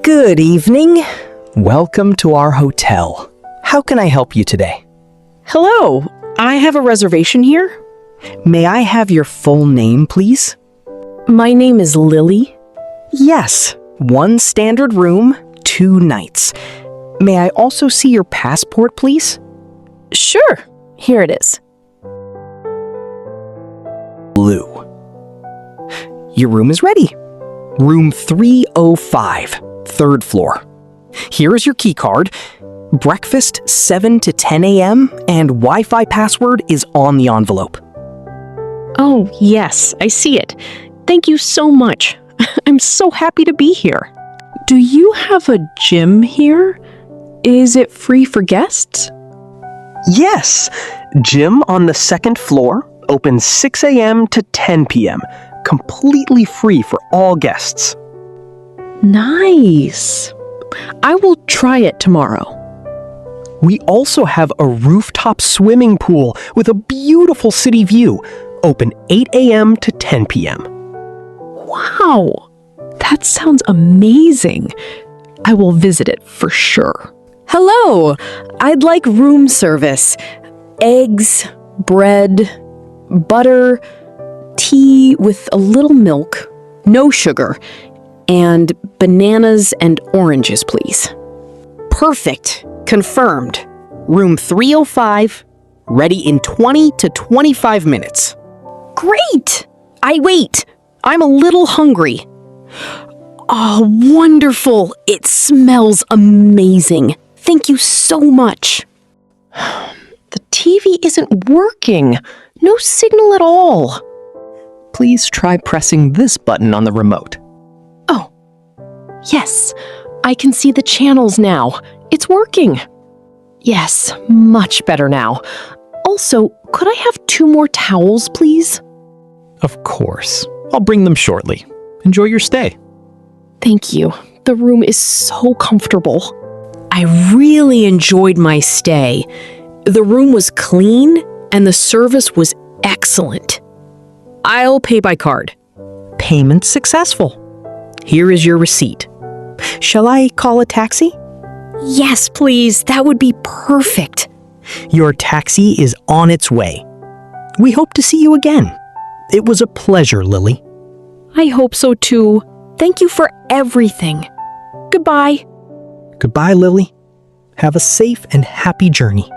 Good evening. Welcome to our hotel. How can I help you today? Hello, I have a reservation here. May I have your full name, please? My name is Lily. Yes, 1 standard room, 2 nights. May I also see your passport, please? Sure, here it is. Blue. Your room is ready. Room 305, 3rd floor. Here is your key card. Breakfast 7 to 10 a.m. and Wi-Fi password is on the envelope. Oh, yes, I see it. Thank you so much. I'm so happy to be here. Do you have a gym here? Is it free for guests? Yes, gym on the 2nd floor, opens 6 a.m. to 10 p.m., completely free for all guests. Nice. I will try it tomorrow. We also have a rooftop swimming pool with a beautiful city view, open 8 a.m. to 10 p.m. Wow, that sounds amazing. I will visit it for sure. Hello, I'd like room service. Eggs, bread, butter, tea with a little milk, no sugar, and bananas and oranges, please. Perfect. Confirmed. Room 305, ready in 20 to 25 minutes. Great! I wait. I'm a little hungry. Oh, wonderful. It smells amazing. Thank you so much. The TV isn't working. No signal at all. Please try pressing this button on the remote. Oh, yes. I can see the channels now. It's working. Yes, much better now. Also, could I have 2 more towels, please? Of course. I'll bring them shortly. Enjoy your stay. Thank you. The room is so comfortable. I really enjoyed my stay. The room was clean and the service was excellent. I'll pay by card. Payment successful. Here is your receipt. Shall I call a taxi? Yes, please. That would be perfect. Your taxi is on its way. We hope to see you again. It was a pleasure, Lily. I hope so too. Thank you for everything. Goodbye. Goodbye, Lily. Have a safe and happy journey.